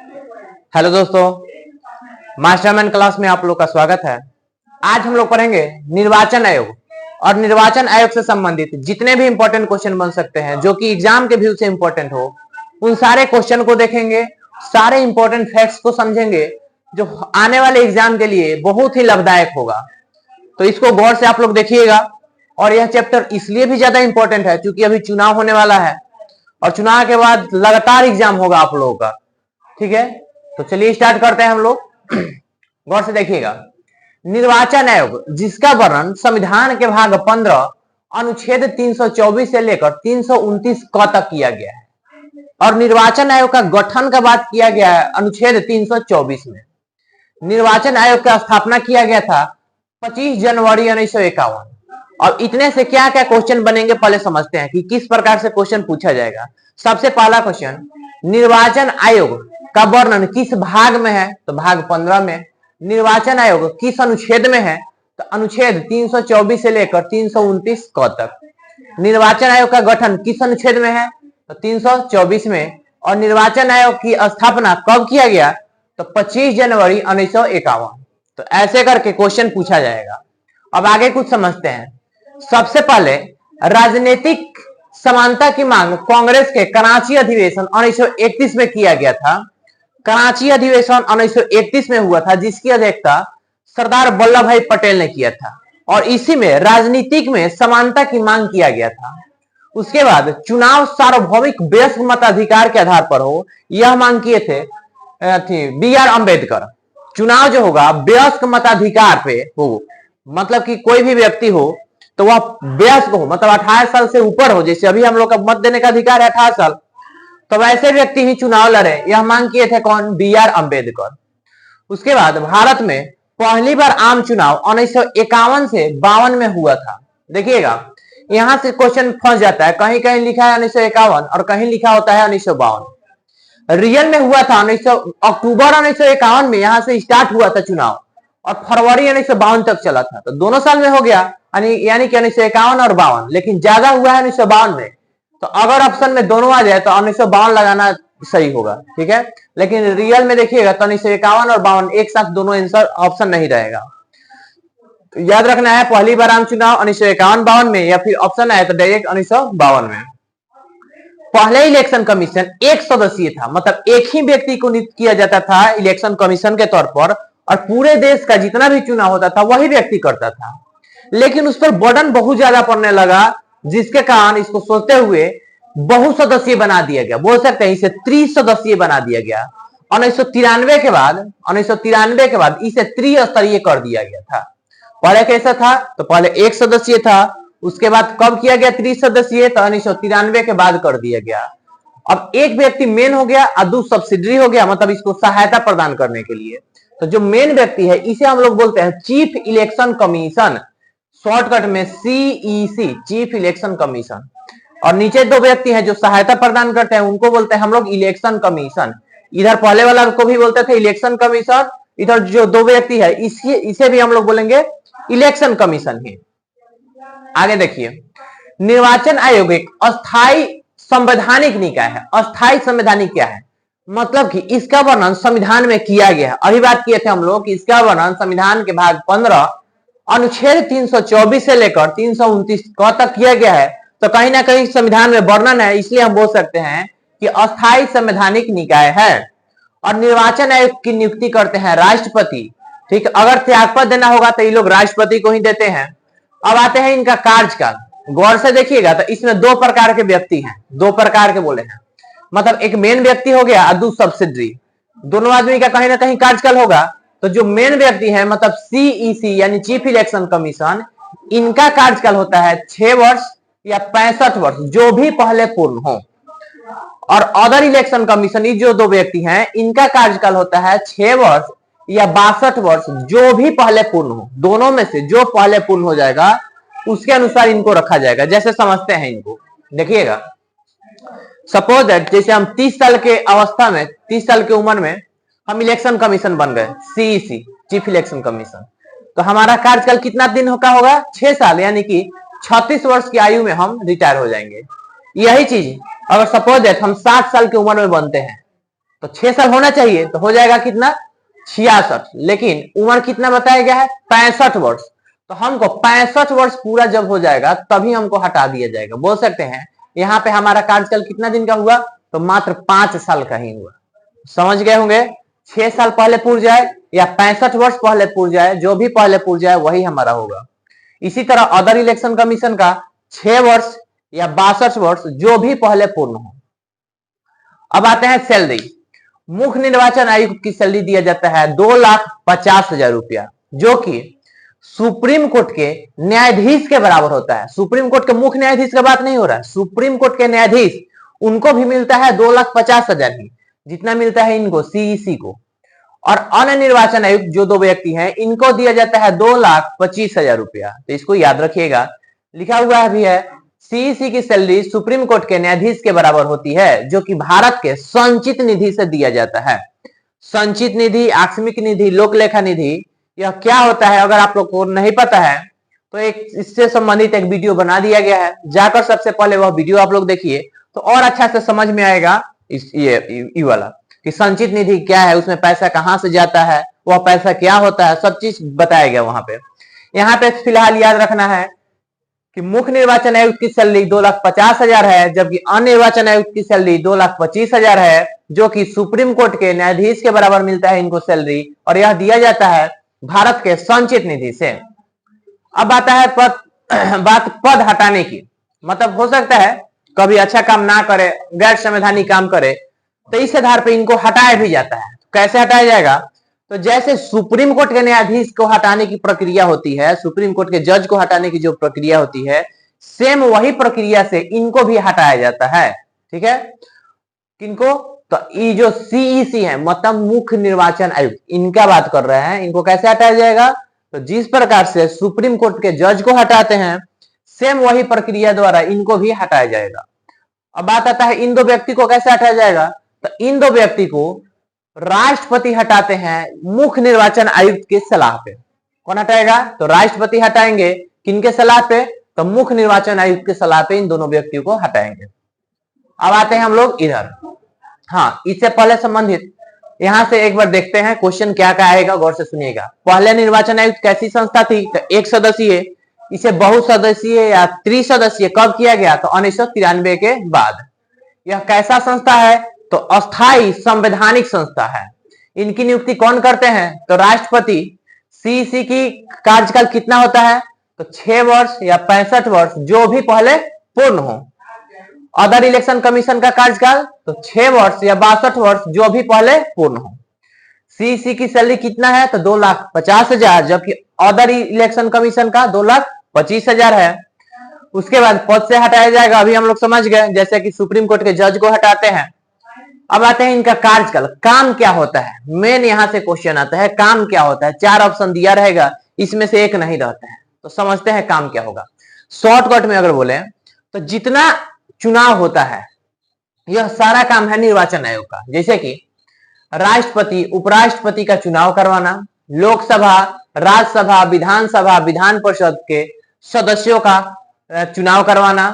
Hello दोस्तों, mastermind class में आप लोग का स्वागत है। आज हम लोग पढ़ेंगे निर्वाचन आयोग और निर्वाचन आयोग से संबंधित जितने भी इंपॉर्टेंट क्वेश्चन बन सकते हैं जो कि एग्जाम के व्यू से इंपॉर्टेंट हो, उन सारे क्वेश्चन को देखेंगे, सारे इंपॉर्टेंट फैक्ट्स को समझेंगे जो आने वाले एग्जाम के लिए बहुत ही लाभदायक होगा। तो इसको गौर से आप लोग देखिएगा। और यह चैप्टर इसलिए भी ज्यादा इंपॉर्टेंट है क्योंकि अभी चुनाव होने वाला है और चुनाव के बाद लगातार एग्जाम होगा आप लोगों का। ठीक है, तो चलिए स्टार्ट करते हैं हम लोग। गौर से देखिएगा। निर्वाचन आयोग जिसका वर्णन संविधान के भाग 15 अनुच्छेद 324 से लेकर 329 क तक किया गया है और निर्वाचन आयोग का गठन का बात किया गया है अनुच्छेद 324 में। निर्वाचन आयोग का स्थापना किया गया था 25 जनवरी 1951। और इतने से क्या क्या क्वेश्चन बनेंगे पहले समझते हैं कि किस प्रकार से क्वेश्चन पूछा जाएगा। सबसे पहला क्वेश्चन, निर्वाचन आयोग का वर्णन किस भाग में है? तो भाग 15 में। निर्वाचन आयोग किस अनुच्छेद में है? तो अनुच्छेद 324 से लेकर 329 क तक। निर्वाचन आयोग का गठन किस अनुच्छेद में है? तो 324 में। और निर्वाचन आयोग की स्थापना कब किया गया? तो 25 जनवरी 1951। तो ऐसे करके क्वेश्चन पूछा जाएगा। अब आगे कुछ समझते हैं। सबसे पहले राजनीतिक समानता की मांग कांग्रेस के कराची अधिवेशन 1931 में किया गया था। कराची अधिवेशन 1931 में हुआ था जिसकी अध्यक्षता सरदार वल्लभ भाई पटेल ने किया था और इसी में राजनीतिक में समानता की मांग किया गया था। उसके बाद चुनाव सार्वभौमिक वयस्क मताधिकार के आधार पर हो, यह मांग किए थे बी.आर. अम्बेडकर। चुनाव जो होगा वयस्क मताधिकार पे हो, मतलब कि कोई भी व्यक्ति हो तो वह वयस्क हो, मतलब 18 साल से ऊपर हो। जैसे अभी हम लोग का मत देने का अधिकार है 18 साल, तो वैसे व्यक्ति ही चुनाव लड़े, यह मांग किए थे कौन? बी.आर. अम्बेडकर। उसके बाद भारत में पहली बार आम चुनाव 1951 से 52 में हुआ था। देखिएगा, यहां से क्वेश्चन फंस जाता है, कहीं कहीं लिखा है 1951 और कहीं लिखा होता है 1952। रियल में हुआ था अक्टूबर 1951 में यहां से स्टार्ट हुआ था चुनाव और फरवरी 1952 तक चला था। तो दोनों साल में हो गया, यानी कि 1951 और 52, लेकिन ज्यादा हुआ है 1952 में। तो अगर ऑप्शन में दोनों आ जाए तो 1952 लगाना सही होगा। ठीक है, लेकिन रियल में देखिएगा तो 1951 और 52 एक साथ दोनों आंसर ऑप्शन नहीं रहेगा। तो याद रखना है, पहली बार आम चुनाव 1951-52 में या फिर ऑप्शन आए तो डायरेक्ट 1952 में। पहले इलेक्शन कमीशन एक सदस्यीय था, मतलब एक ही व्यक्ति को नियुक्त किया जाता था इलेक्शन कमीशन के तौर पर और पूरे देश का जितना भी चुनाव होता था वही व्यक्ति करता था। लेकिन उस पर बर्डन बहुत ज्यादा पड़ने लगा जिसके कारण इसको सोचते हुए बहुसदस्यीय बना दिया गया। बोल सकते हैं इसे त्रिसदस्यीय बना दिया गया। 1993 के बाद इसे त्रिस्तरीय कर दिया गया था। पहले कैसा था? तो पहले एक सदस्यीय था, उसके बाद कब किया गया त्रिसदस्यीय? तो 1993 के बाद कर दिया गया। अब एक व्यक्ति मेन हो गया और दो सब्सिडरी हो गया, मतलब इसको सहायता प्रदान करने के लिए। तो जो मेन व्यक्ति है इसे हम लोग बोलते हैं चीफ इलेक्शन कमीशन, शॉर्टकट में CEC, चीफ इलेक्शन कमीशन। और नीचे दो व्यक्ति हैं जो सहायता प्रदान करते हैं उनको बोलते हैं हम लोग इलेक्शन कमीशन। इधर पहले वाला को भी बोलते थे इलेक्शन कमीशन, इधर जो दो व्यक्ति है इसे भी हम लोग बोलेंगे इलेक्शन कमीशन ही। आगे देखिए, निर्वाचन आयोग एक अस्थायी संवैधानिक निकाय है। अस्थायी संवैधानिक क्या है? मतलब कि इसका वर्णन संविधान में किया गया है। अभी बात किए थे हम लोग कि इसका वर्णन संविधान के भाग 15 अनुच्छेद 324 से लेकर 329 क तक किया गया है। तो कहीं ना कहीं संविधान में वर्णन है, इसलिए हम बोल सकते हैं कि अस्थायी संवैधानिक निकाय है। और निर्वाचन आयोग की नियुक्ति करते हैं राष्ट्रपति। ठीक, अगर त्यागपत्र देना होगा तो ये लोग राष्ट्रपति को ही देते हैं। अब आते हैं इनका कार्यकाल। गौर से देखिएगा तो इसमें दो प्रकार के व्यक्ति हैं, दो प्रकार के बोले हैं, मतलब एक मेन व्यक्ति हो गया और दो सब्सिडरी। दोनों आदमी का कहीं ना कहीं कार्यकाल होगा। तो जो मेन व्यक्ति है मतलब CEC यानी चीफ इलेक्शन कमीशन, इनका कार्यकाल होता है 6 वर्ष या 65 वर्ष, जो भी पहले पूर्ण हो। और अदर इलेक्शन कमीशन, ये जो दो व्यक्ति हैं इनका कार्यकाल होता है 6 वर्ष या 62 वर्ष, जो भी पहले पूर्ण हो। दोनों में से जो पहले पूर्ण हो जाएगा उसके अनुसार इनको रखा जाएगा। जैसे समझते हैं इनको, देखिएगा, सपोज दैट जैसे हम 30 साल के अवस्था में, 30 साल की उम्र में हम इलेक्शन कमीशन बन गए, CEC चीफ इलेक्शन कमीशन। तो हमारा कार्यकाल कितना दिन का होगा? 6 साल, यानी कि 36 वर्ष की आयु में हम रिटायर हो जाएंगे। यही चीज अगर सपोज दैट हम 60 साल की उम्र में बनते हैं तो 6 साल होना चाहिए, तो हो जाएगा कितना 66, लेकिन उम्र कितना बताया गया है 65 वर्ष। तो हमको 65 वर्ष पूरा जब हो जाएगा तभी हमको हटा दिया जाएगा। बोल सकते हैं यहाँ पे हमारा कार्यकाल कितना दिन का हुआ, तो मात्र 5 साल का ही हुआ। समझ गए होंगे, 6 साल पहले पूर जाए या 65 वर्ष पहले पूर जाए, जो भी पहले पूर जाए वही हमारा होगा। इसी तरह अदर इलेक्शन कमीशन का 6 वर्ष या 62 वर्ष, जो भी पहले पूर्ण हो। अब आते हैं सैलरी। मुख्य निर्वाचन आयुक्त की सैलरी दिया जाता है 2,50,000 रुपया, जो कि सुप्रीम कोर्ट के न्यायाधीश के बराबर होता है। सुप्रीम कोर्ट के मुख्य न्यायाधीश का बात नहीं हो रहा है, सुप्रीम कोर्ट के न्यायाधीश, उनको भी मिलता है 2,50,000 ही, जितना मिलता है इनको सीईसी को। और अन्य निर्वाचन आयुक्त जो 2 व्यक्ति हैं, इनको दिया जाता है 2,25,000 रुपया। तो इसको याद रखिएगा, लिखा हुआ भी है सीईसी की सैलरी सुप्रीम कोर्ट के न्यायाधीश के बराबर होती है, जो कि भारत के संचित निधि से दिया जाता है। संचित निधि, आकस्मिक निधि, लोक लेखा निधि, यह क्या होता है अगर आप लोग को नहीं पता है तो एक इससे संबंधित एक वीडियो बना दिया गया है, जाकर सबसे पहले वह वीडियो आप लोग देखिए तो और अच्छा से समझ में आएगा ये वाला कि संचित निधि क्या है, उसमें पैसा कहां से जाता है, वह पैसा क्या होता है, सब चीज बताया गया वहां पे। यहाँ पे फिलहाल याद रखना है कि मुख्य निर्वाचन आयुक्त की सैलरी 2,50,000 है, जबकि अन्य निर्वाचन आयुक्त की सैलरी 2,25,000 है, जो कि सुप्रीम कोर्ट के न्यायाधीश के बराबर मिलता है इनको सैलरी, और यह दिया जाता है भारत के संचित निधि से। अब आता है पद हटाने की। मतलब हो सकता है कभी अच्छा काम ना करे, गैर संवैधानिक काम करे, तो इस आधार पर इनको हटाया भी जाता है। कैसे हटाया जाएगा, तो जैसे सुप्रीम कोर्ट के न्यायाधीश को हटाने की प्रक्रिया होती है, सुप्रीम कोर्ट के जज को हटाने की जो प्रक्रिया होती है, सेम वही प्रक्रिया से इनको भी हटाया जाता है। ठीक है, किनको, तो ये जो सीईसी है मतलब मुख्य निर्वाचन आयुक्त, इनका बात कर रहे हैं, इनको कैसे हटाया जाएगा, तो जिस प्रकार से सुप्रीम कोर्ट के जज को हटाते हैं, सेम वही प्रक्रिया द्वारा इनको भी हटाया जाएगा। अब बात आता है इन 2 व्यक्ति को कैसे हटाया जाएगा, तो इन 2 व्यक्ति को राष्ट्रपति हटाते हैं मुख्य निर्वाचन आयुक्त की सलाह पे। कौन हटाएगा, तो राष्ट्रपति हटाएंगे, किनके सलाह पे, तो मुख्य निर्वाचन आयुक्त की सलाह पे इन दोनों व्यक्तियों को हटाएंगे। अब आते हैं हम लोग इधर, हाँ इससे पहले संबंधित यहां से एक बार देखते हैं क्वेश्चन क्या क्या आएगा, गौर से सुनिएगा। पहले निर्वाचन आयुक्त कैसी संस्था थी, तो 1 सदस्यीय, इसे बहुसदस्यीय या त्रिसदस्यीय कब किया गया, तो 1993 के बाद। यह कैसा संस्था है, तो अस्थायी संवैधानिक संस्था है। इनकी नियुक्ति कौन करते हैं, तो राष्ट्रपति। सीईसी की कार्यकाल कितना होता है, तो 6 वर्ष या 65 वर्ष, जो भी पहले पूर्ण हो। अदर इलेक्शन कमीशन का कार्यकाल तो 6 वर्ष या 62 वर्ष, जो भी पहले पूर्ण हो। सीईसी की सैलरी कितना है, तो 2,50,000, जबकि अदर इलेक्शन कमीशन का 2,25,000 है। उसके बाद पद से हटाया जाएगा, अभी हम लोग समझ गए, जैसे कि सुप्रीम कोर्ट के जज को हटाते हैं। अब आते हैं इनका कार्यकाल, काम क्या होता है, मेन यहां से क्वेश्चन आता है, काम क्या होता है। 4 ऑप्शन दिया रहेगा, इसमें से एक नहीं रहता है, तो समझते हैं काम क्या होगा। शॉर्टकट में अगर बोले तो जितना चुनाव होता है, यह सारा काम है निर्वाचन आयोग का। जैसे कि राष्ट्रपति, उपराष्ट्रपति का चुनाव करवाना, लोकसभा, राज्यसभा, विधानसभा, विधान परिषद के सदस्यों का चुनाव करवाना,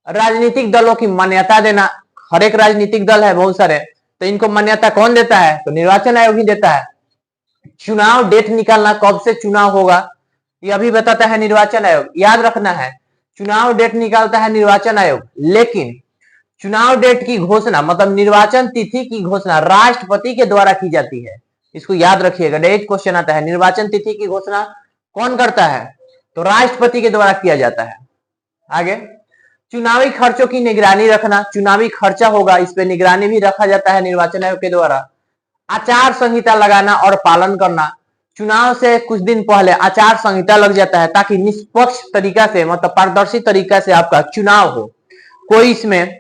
राजनीतिक दलों की मान्यता देना। हर एक राजनीतिक दल है बहुत सारे, तो इनको मान्यता कौन देता है, तो निर्वाचन आयोग ही देता है। चुनाव डेट निकालना, कब से चुनाव होगा, यह भी बताता है निर्वाचन आयोग। याद रखना है, चुनाव डेट निकालता है निर्वाचन आयोग, लेकिन चुनाव डेट की घोषणा मतलब निर्वाचन तिथि की घोषणा राष्ट्रपति के द्वारा की जाती है। इसको याद रखिएगा, डायरेक्ट क्वेश्चन आता है, निर्वाचन तिथि की घोषणा कौन करता है, तो राष्ट्रपति के द्वारा किया जाता है। आगे, चुनावी खर्चों की निगरानी रखना, चुनावी खर्चा होगा, इस पे निगरानी भी रखा जाता है निर्वाचन आयोग के द्वारा। आचार संहिता लगाना और पालन करना, चुनाव से कुछ दिन पहले आचार संहिता लग जाता है ताकि निष्पक्ष तरीका से मतलब पारदर्शी तरीका से आपका चुनाव हो, कोई इसमें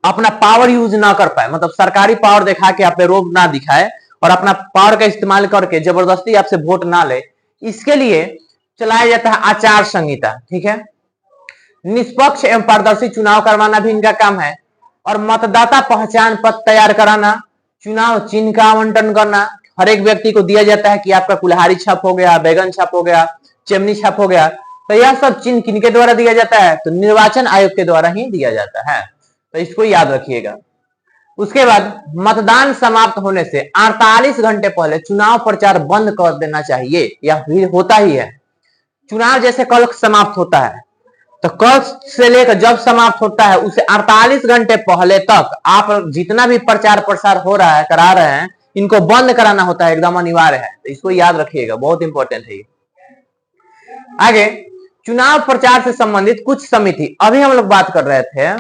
अपना पावर यूज ना कर पाए, मतलब सरकारी पावर दिखा के आप पे रोब ना दिखाए और अपना पावर का इस्तेमाल करके जबरदस्ती आपसे वोट ना ले, इसके लिए चलाया जाता है आचार संहिता। ठीक है, निष्पक्ष एवं पारदर्शी चुनाव करवाना भी इनका काम है। और मतदाता पहचान पत्र तैयार कराना, चुनाव चिन्ह का आवंटन करना, हर एक व्यक्ति को दिया जाता है कि आपका कुल्हाड़ी छाप हो गया, बैगन छाप हो गया, चिमनी छाप हो गया, तो यह सब चिन्ह किनके द्वारा दिया जाता है, तो निर्वाचन आयोग के द्वारा ही दिया जाता है, तो इसको याद रखिएगा। उसके बाद मतदान समाप्त होने से 48 घंटे पहले चुनाव प्रचार बंद कर देना चाहिए या फिर होता ही है। चुनाव जैसे कल समाप्त होता है तो कल से लेकर जब समाप्त होता है उससे 48 घंटे पहले तक आप जितना भी प्रचार प्रसार हो रहा है करा रहे हैं इनको बंद कराना होता है, एकदम अनिवार्य है। तो इसको याद रखिएगा, बहुत इंपॉर्टेंट है ये। आगे चुनाव प्रचार से संबंधित कुछ समिति, अभी हम लोग बात कर रहे थे